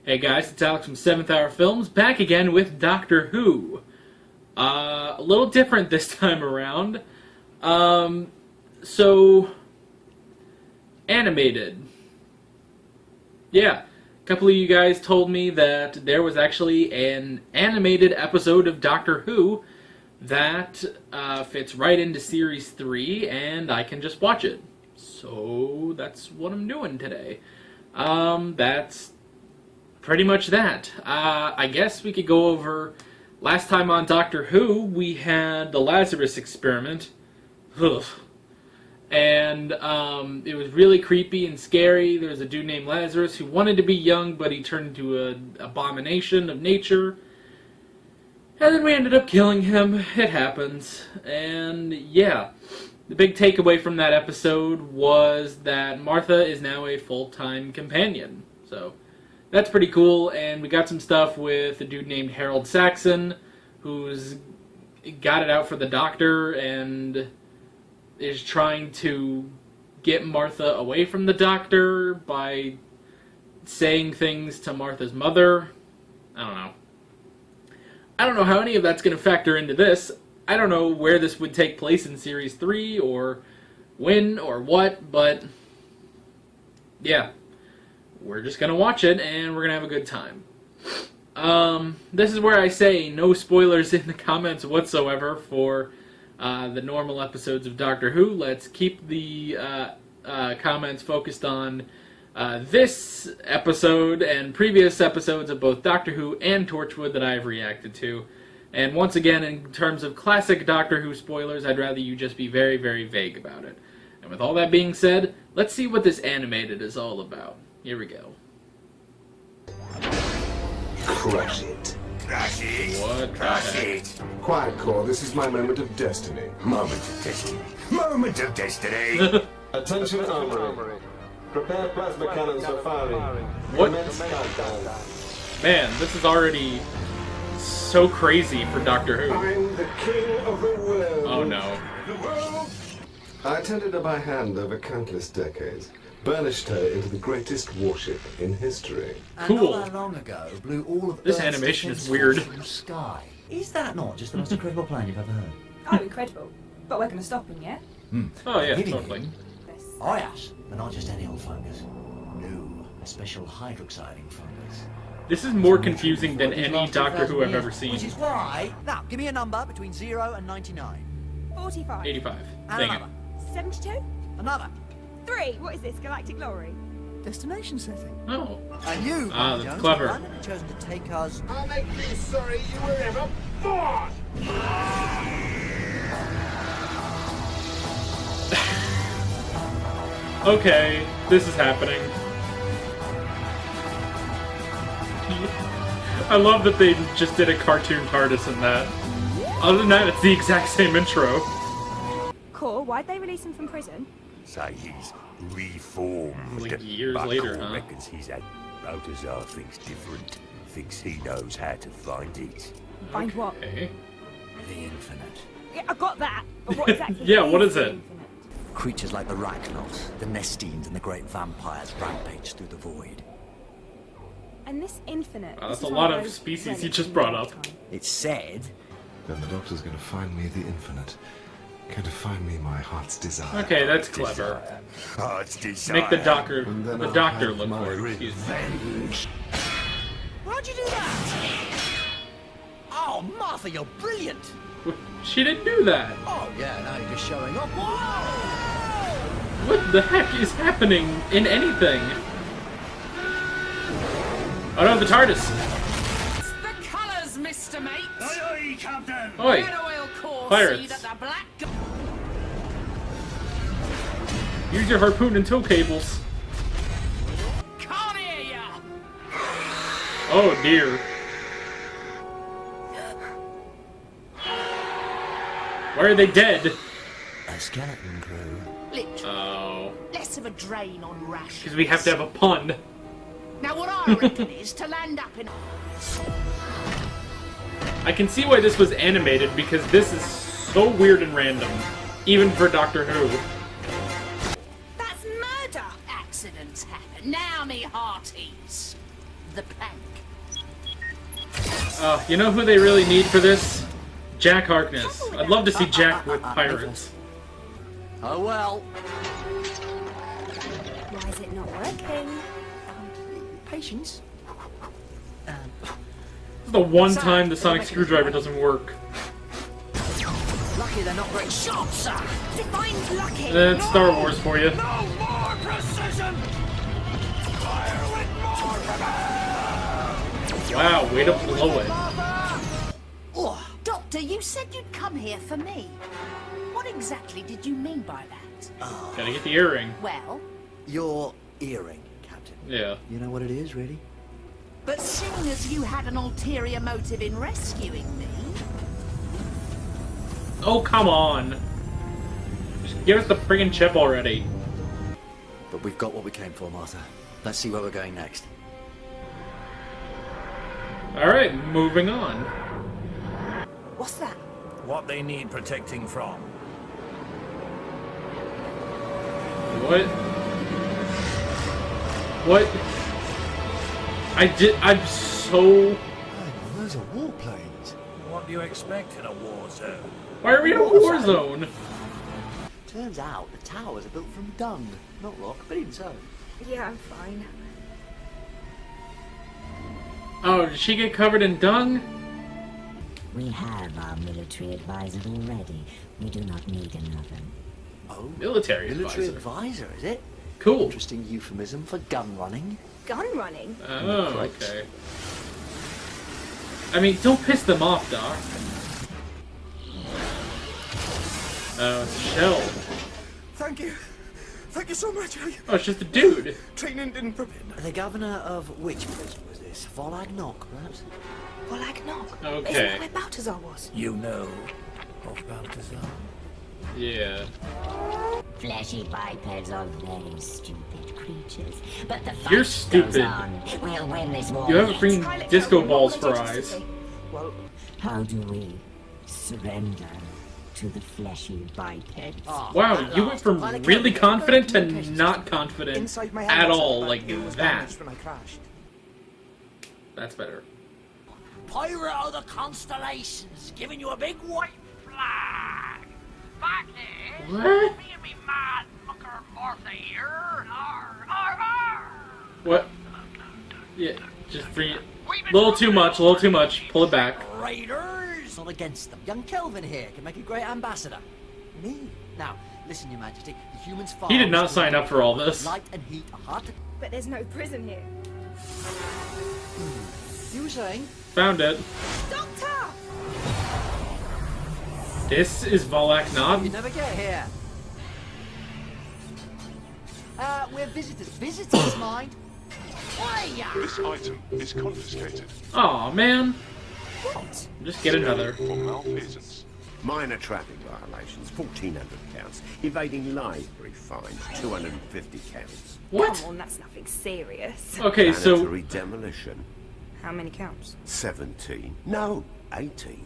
Hey guys, it's Alex from 7th Hour Films, back again with Doctor Who. A little different this time around. Animated. Yeah, a couple of you guys told me that there was actually an animated episode of Doctor Who that fits right into Series 3, and I can just watch it. So that's what I'm doing today. That's pretty much that. I guess we could go over... Last time on Doctor Who, we had the Lazarus experiment. Ugh. And it was really creepy and scary. There was a dude named Lazarus who wanted to be young, but he turned into an abomination of nature. And then we ended up killing him. It happens. And yeah, the big takeaway from that episode was that Martha is now a full-time companion. So that's pretty cool, and we got some stuff with a dude named Harold Saxon, who's got it out for the Doctor and is trying to get Martha away from the Doctor by saying things to Martha's mother. I don't know. I don't know how any of that's going to factor into this. I don't know where this would take place in Series 3, or when, or what, but yeah. We're just going to watch it, and we're going to have a good time. This is where I say no spoilers in the comments whatsoever for the normal episodes of Doctor Who. Let's keep the comments focused on this episode and previous episodes of both Doctor Who and Torchwood that I've reacted to. And once again, in terms of classic Doctor Who spoilers, I'd rather you just be very, very vague about it. And with all that being said, let's see what this animated is all about. Here we go. Crush it. Crush it. What Crush the heck? it. Quiet Core, this is my moment of destiny. Moment of destiny. Moment of destiny. Attention armory. Prepare plasma cannons for firing. What? Commence countdown. Man, this is already so crazy for Doctor Who. I'm the king of the world. Oh no. The world. I tended her by hand over countless decades, burnished her into the greatest warship in history. Cool. And not that long ago, blew all of This Earth's animation is defense weird. force from the sky. Is that not just the most incredible plan you've ever heard? Oh, incredible. But we're going to stop him, yeah? Oh yeah, Kidding totally. me? This. Oh yes, but not just any old fungus. No, a special hydroxiding fungus. This is more confusing than any Doctor Who I've ever seen. Which is why... Now, give me a number between 0 and 99. 45. 85. And Dang it. another. 72? Another. 3. What is this? Galactic Glory? Destination setting. Oh. And you, Ah, Jones, that's clever. have randomly chosen to take us... I'll make you sorry you were ever born. Okay, this is happening. I love that they just did a cartoon TARDIS in that. Other than that, it's the exact same intro. Core, why'd they release him from prison? Say he's reformed. Like years but later, Cole huh? reckons he's had Balthazar thinks different. Thinks he knows how to find it. Find what? Okay. The infinite. Yeah, I got that. But what exactly Yeah, what is the it? Infinite? Creatures like the Rachnos, the Nestines, and the great vampires rampage through the void. And this infinite... Wow, this that's is a one lot of those species relics you just from brought the up. time. It's said Then the Doctor's going to find me the infinite. Going to find me my heart's desire. Okay, that's clever. Heart's desire. Make the Doctor And then the I'll Doctor have look my for it. Excuse me. How'd you do that? Oh, Martha, you're brilliant! She didn't do that. Oh, yeah, now you're just showing up. Whoa! What the heck is happening in anything? Oh no, the TARDIS. The colours, Mr. Mate. Aye, aye, Captain. Oi. Red oil core Pirates. see that the black... Use your harpoon and tow cables. Can't hear ya. Oh dear. Why are they dead? A skeleton crew. Literally. Oh. Less of a drain on rations. Because we have to have a pun. Now what I reckon is to land up in... I can see why this was animated, because this is so weird and random. Even for Doctor Who. That's murder! Accidents happen. Now me hearties. the plank. You know who they really need for this? Jack Harkness. I'd love to see Jack with pirates. Oh well. Why is it not working? Patience. This is the one time the sonic screwdriver doesn't work. Lucky they're not very sharp, sir. Defines lucky. That's Star Wars for you. No more precision! Fire with more Wow, way to blow it. Oh, Doctor, you said you'd come here for me. What exactly did you mean by that? Gotta get the earring. Well, Your earring, Captain. Yeah. You know what it is, really? but seeing as you had an ulterior motive in rescuing me, Oh, come on. Just give us the friggin' chip already. But we've got what we came for, Martha. Let's see where we're going next. Alright, moving on. What's that? What they need protecting from. What? What? I'm so... Those are warplanes. What do you expect in a war zone? Why are we in a war zone? Turns out the towers are built from dung, not rock, but even so. Yeah, I'm fine. Oh, did she get covered in dung? We have our military advisor already. We do not need another. Oh, Military military advisor. advisor, is it? Cool. Interesting euphemism for gun running. Gun running? Oh, okay. I mean, don't piss them off, Doc. Oh, it's a shell. Thank you. Thank you so much. Oh, it's just a dude. Training didn't prepare. The governor of which prison was this? Volagnoc, perhaps? Volagnoc. Okay. Isn't that where Balthazar was? You know of Balthazar. Yeah. Fleshy bipeds are very stupid creatures. But the fight You're goes stupid. on. We'll win this war. You have a yet. freaking disco balls for eyes. Well, How do we surrender to the fleshy bipeds? Wow, you went from really confident to not confident Inside my at helmet, all, but like it was that. damaged when I crashed. That's better. Pirate of the Constellations, giving you a big white flag. Back here, What? me and me mad mucker Martha here. Arr, arr, arr. What? Yeah, just free. Little too much, a little too much. Pull it back. Raiders! Not against them. Young Kelvin here can make a great ambassador. Me? Now, listen, Your Majesty. The humans He did not sign up for all this. Light and heat are hard to... but there's no prison here. You were saying? Found it. Doctor! This is Volak You Knob. never get here. We're visitors. Visitors, mind. This item is confiscated. Aw, man. What? Just get another. For malfeasance. Minor traffic violations, 1,400 counts. Evading library fines, 250 counts. What? Come on, that's nothing serious. Okay, so Planetary demolition, How many counts? 17. No, 18.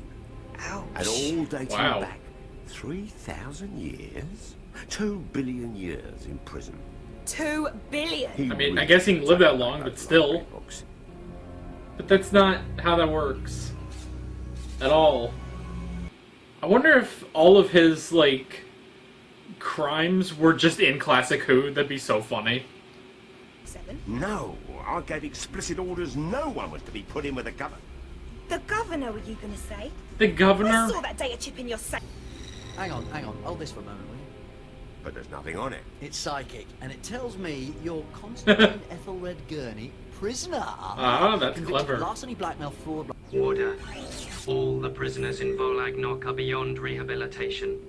Ouch. And all dating Wow. back 3,000 years? 2 billion years in prison. 2 billion. He I mean, I really guess he can live that long, those but still. library books. But that's not how that works. At all. I wonder if all of his, like, crimes were just in Classic Who. That'd be so funny. 7. No, I gave explicit orders no one was to be put in with the governor. The governor, were you going to say? The I governor? saw that data chip in your safe. Hang on. Hold this for a moment, will you? But there's nothing on it. It's psychic, and it tells me you're Constantine Ethelred Gurney, prisoner. Ah, that's Convicted clever. of larceny, blackmail, fraud... Order. All the prisoners in Volagnoc are beyond rehabilitation.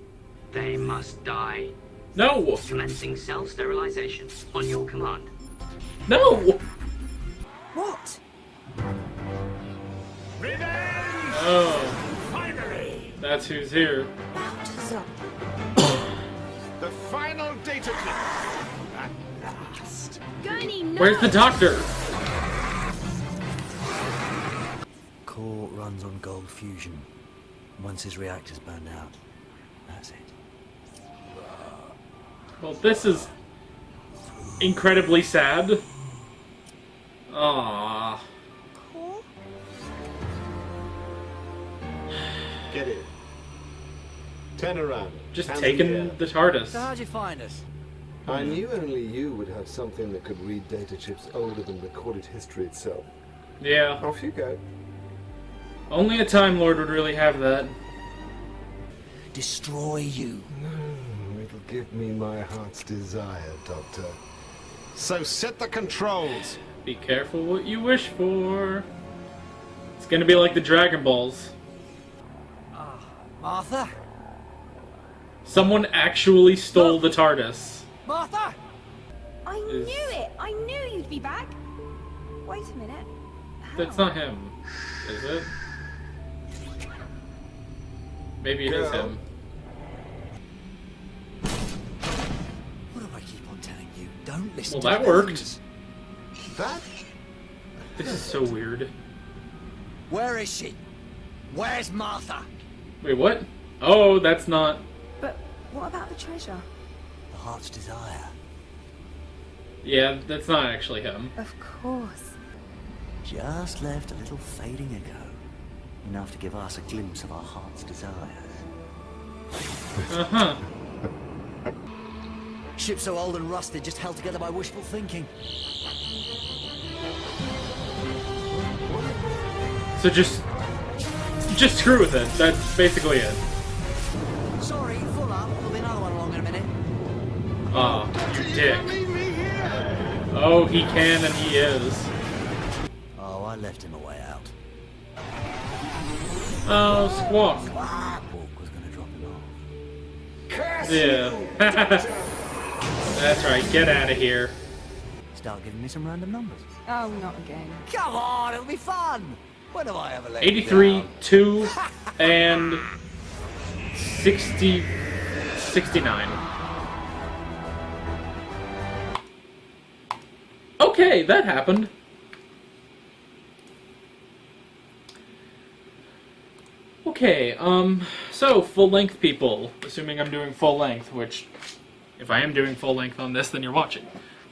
They must die. No! Commencing self-sterilization on your command. No! What? Oh, Finally! that's who's here. Balthazar. The final data clip. At last. Gurney, no! Where's the doctor? Core runs on gold fusion. Once his reactor's burned out, that's it. Well, this is incredibly sad. Aww. Get in. Turn around. Just Hands in taking the air. the TARDIS. So how'd you find us? I knew only you would have something that could read data chips older than recorded history itself. Yeah. Off you go. Only a Time Lord would really have that. Destroy you. No, it'll give me my heart's desire, Doctor. So set the controls. Be careful what you wish for. It's gonna be like the Dragon Balls. Martha? Someone actually stole the TARDIS. Martha? I knew it! I knew you'd be back! Wait a minute. That's not him, is it? Maybe it is him. What do I keep on telling you? Don't listen Well, to that villains. worked. That? This is so weird. Where is she? Where's Martha? Wait, what? Oh, that's not... But what about the treasure? The heart's desire. Yeah, that's not actually him. Of course. Just left a little fading ago. Enough to give us a glimpse of our heart's desires. Uh-huh. Ship so old and rusted, just held together by wishful thinking. So just screw with it. That's basically it. Sorry, full up. There'll be another one along in a minute. Ah, you dick. Oh, he can and he is. Oh, I left him a way out. Oh, Squawk. Walk was gonna drop him off. Yeah. That's right, get out of here. Start giving me some random numbers. Oh, not again. Come on, it'll be fun. When have I ever let you 83, down? 2, and 60, 69. Okay, that happened. Okay, so full-length people, assuming I'm doing full-length, which, if I am doing full-length on this, then you're watching.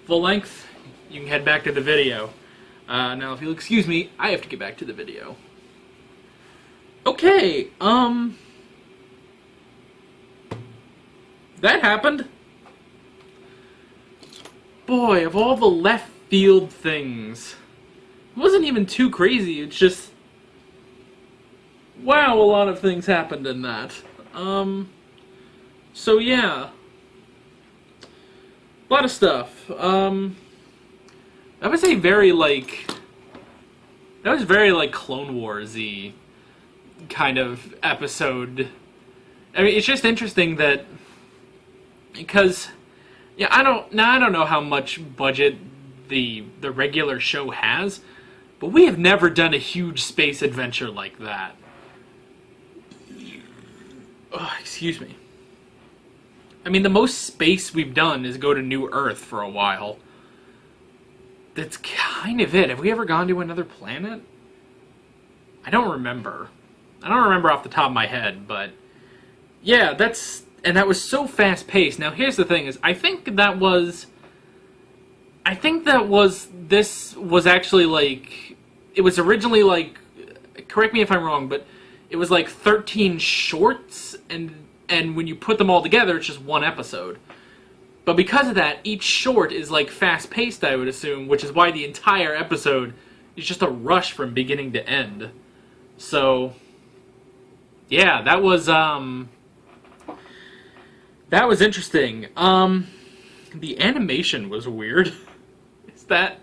Full-length, you can head back to the video. Now, if you'll excuse me, I have to get back to the video. Okay, that happened. Boy, of all the left field things, it wasn't even too crazy, it's just, wow, a lot of things happened in that. So yeah, a lot of stuff. I would say very Clone Wars-y kind of episode. I mean, it's just interesting that, because, yeah, I don't know how much budget the regular show has, but we have never done a huge space adventure like that. Oh, excuse me. I mean, the most space we've done is go to New Earth for a while. That's kind of it. Have we ever gone to another planet? I don't remember. I don't remember off the top of my head, but yeah, that was so fast-paced. Now, here's the thing: is this was actually like, it was originally like, correct me if I'm wrong, but it was like 13 shorts, and when you put them all together, it's just one episode. But because of that, each short is like fast-paced, I would assume, which is why the entire episode is just a rush from beginning to end. So, yeah, that was interesting. The animation was weird. I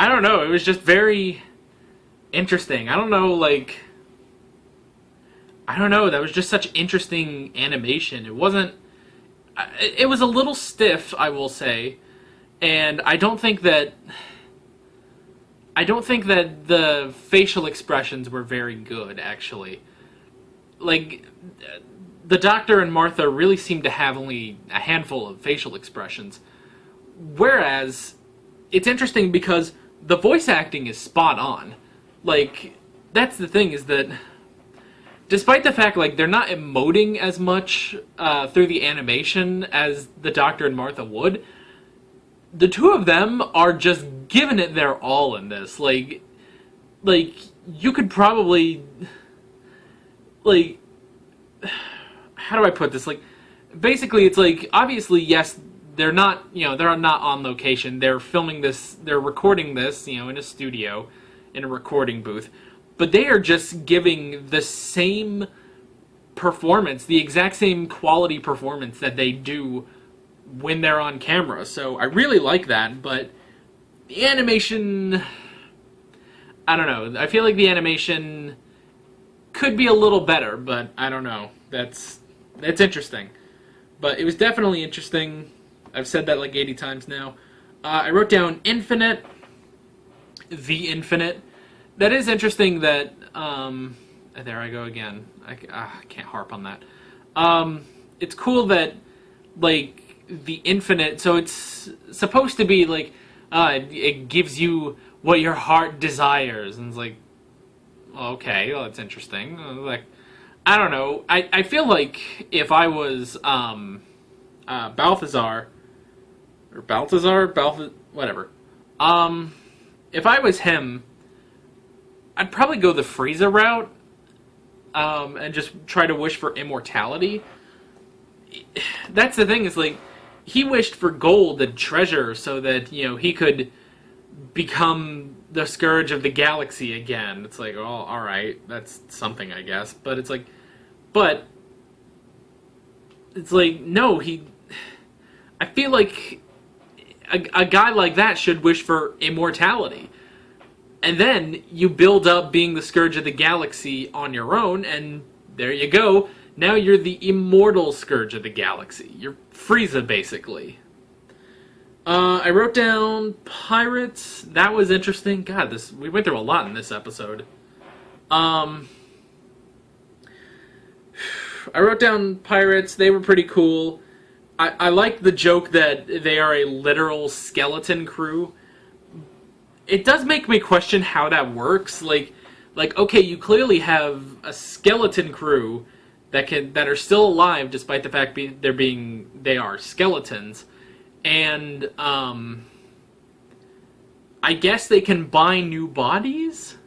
don't know, it was just very interesting. I don't know, that was just such interesting animation. It was a little stiff, I will say, and I don't think that the facial expressions were very good, actually. Like, the Doctor and Martha really seemed to have only a handful of facial expressions, whereas it's interesting because the voice acting is spot on. Like, that's the thing, is that despite the fact, like, they're not emoting as much through the animation as the Doctor and Martha would, the two of them are just giving it their all in this. Like, you could probably, like, how do I put this? Like, basically, it's like, obviously, yes, they're not, they're not on location. They're filming this, they're recording this, in a studio, in a recording booth. But they are just giving the same performance, the exact same quality performance that they do when they're on camera. So I really like that, but the animation, I don't know. I feel like the animation could be a little better, but I don't know. That's interesting. But it was definitely interesting. I've said that like 80 times now. I wrote down Infinite. The Infinite. That is interesting that, there I go again. I can't harp on that. It's cool that, like, the Infinite, so it's supposed to be like, it gives you what your heart desires, and it's like, okay, well, that's interesting. Like, I don't know. I feel like if I was Balthazar, whatever. If I was him, I'd probably go the Frieza route, and just try to wish for immortality. That's the thing, is like, he wished for gold and treasure so that, he could become the scourge of the galaxy again. It's like, oh, alright, that's something, I guess. But it's like, no, I feel like a guy like that should wish for immortality. And then you build up being the scourge of the galaxy on your own, and there you go. Now you're the immortal scourge of the galaxy. You're Frieza, basically. I wrote down pirates. That was interesting. God, we went through a lot in this episode. I wrote down pirates. They were pretty cool. I like the joke that they are a literal skeleton crew. It does make me question how that works. Like, okay, you clearly have a skeleton crew that are still alive despite the fact they are skeletons, and I guess they can buy new bodies.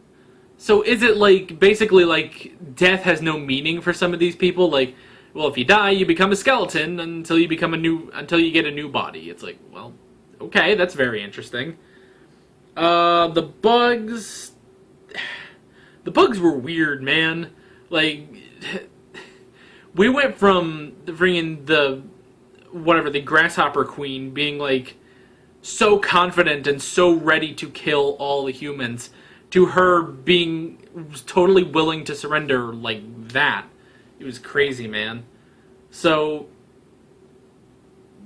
So is it like basically like death has no meaning for some of these people? Like, well, if you die, you become a skeleton until you get a new body. It's like, well, okay, that's very interesting. The bugs were weird, man. Like, we went from bringing the grasshopper queen being like so confident and so ready to kill all the humans to her being totally willing to surrender like that. It was crazy, man. So,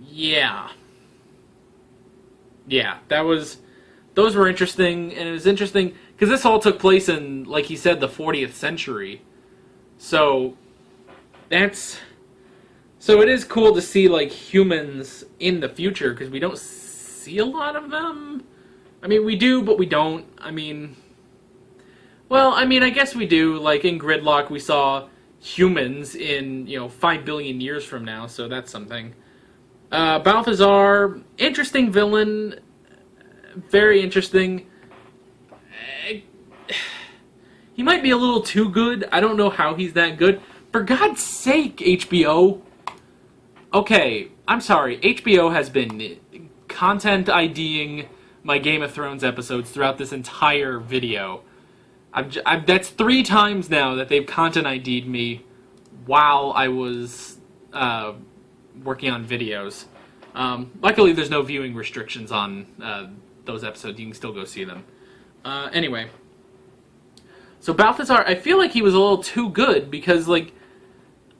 yeah, those were interesting, and it was interesting because this all took place in, like he said, the 40th century. So it is cool to see like humans in the future, because we don't see a lot of them. I mean, we do, but we don't. I guess we do. Like in Gridlock, we saw humans in 5 billion years from now, so that's something. Balthazar, interesting villain, very interesting. He might be a little too good. I don't know how he's that good. For God's sake, HBO. Okay, I'm sorry. HBO has been content IDing my Game of Thrones episodes throughout this entire video. That's 3 times now that they've content ID'd me while I was working on videos. Luckily, there's no viewing restrictions on those episodes. You can still go see them. Anyway. So Balthazar, I feel like he was a little too good because, like,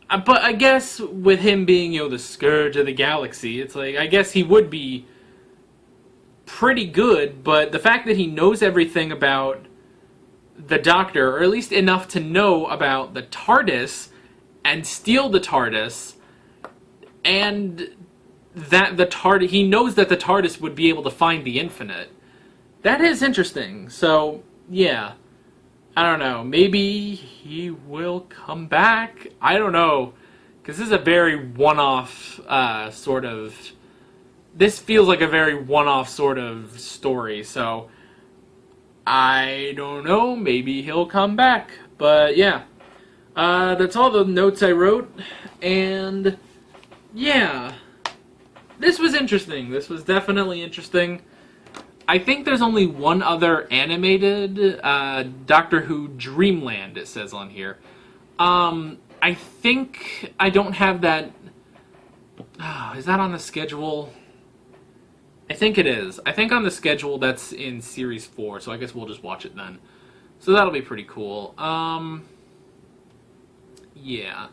but I guess with him being, the scourge of the galaxy, it's like, I guess he would be pretty good, but the fact that he knows everything about the Doctor, or at least enough to know about the TARDIS and steal the TARDIS, and that he knows that the TARDIS would be able to find the Infinite. That is interesting. So, yeah. I don't know. Maybe he will come back. I don't know. Because this is a very one-off sort of... This feels like a very one-off sort of story. So, I don't know. Maybe he'll come back. But, yeah. That's all the notes I wrote, and yeah, this was interesting. This was definitely interesting. I think there's only one other animated Doctor Who Dreamland, it says on here. I think I don't have that. Oh, is that on the schedule? I think it is. I think on the schedule that's in Series 4, so I guess we'll just watch it then. So that'll be pretty cool. Yeah.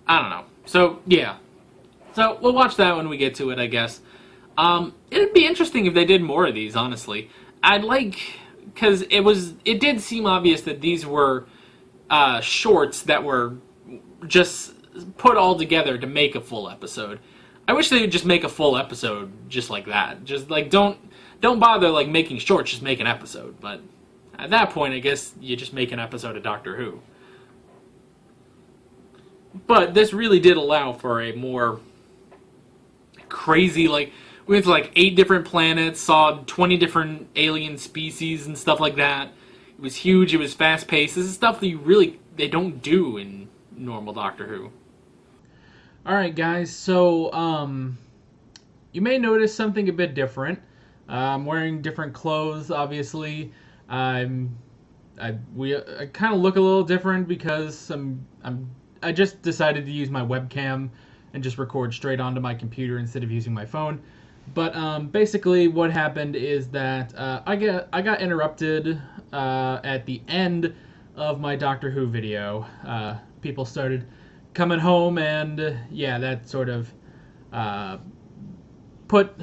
I don't know. So, yeah. So, we'll watch that when we get to it, I guess. It'd be interesting if they did more of these, honestly. I'd like... Because it did seem obvious that these were shorts that were just put all together to make a full episode. I wish they would just make a full episode just like that. Just, like, don't bother, like, making shorts, just make an episode. But at that point, I guess you just make an episode of Doctor Who. But this really did allow for a more crazy, like, we went to like 8 different planets, saw 20 different alien species and stuff like that. It was huge, it was fast-paced. This is stuff that they don't do in normal Doctor Who. Alright guys, so, you may notice something a bit different. I'm wearing different clothes, obviously. I kind of look a little different because I just decided to use my webcam and just record straight onto my computer instead of using my phone. But basically what happened is that I got interrupted at the end of my Doctor Who video. People started coming home, and yeah, that sort of put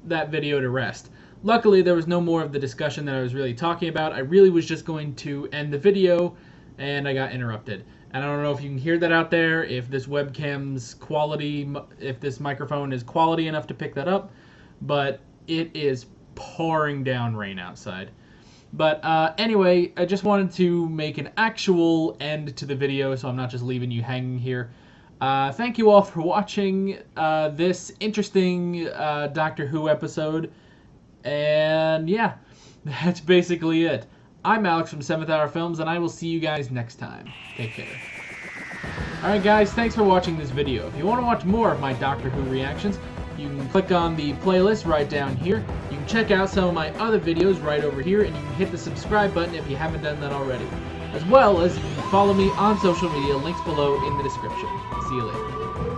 that video to rest. Luckily, there was no more of the discussion that I was really talking about. I really was just going to end the video, and I got interrupted. And I don't know if you can hear that out there, if this webcam's quality, if this microphone is quality enough to pick that up, but it is pouring down rain outside. But anyway, I just wanted to make an actual end to the video, so I'm not just leaving you hanging here. Thank you all for watching this interesting Doctor Who episode. And yeah, that's basically it. I'm Alex from 7th Hour Films, and I will see you guys next time. Take care. Alright guys, thanks for watching this video. If you want to watch more of my Doctor Who reactions, you can click on the playlist right down here. You can check out some of my other videos right over here, and you can hit the subscribe button if you haven't done that already. As well as you can follow me on social media, links below in the description. See you later.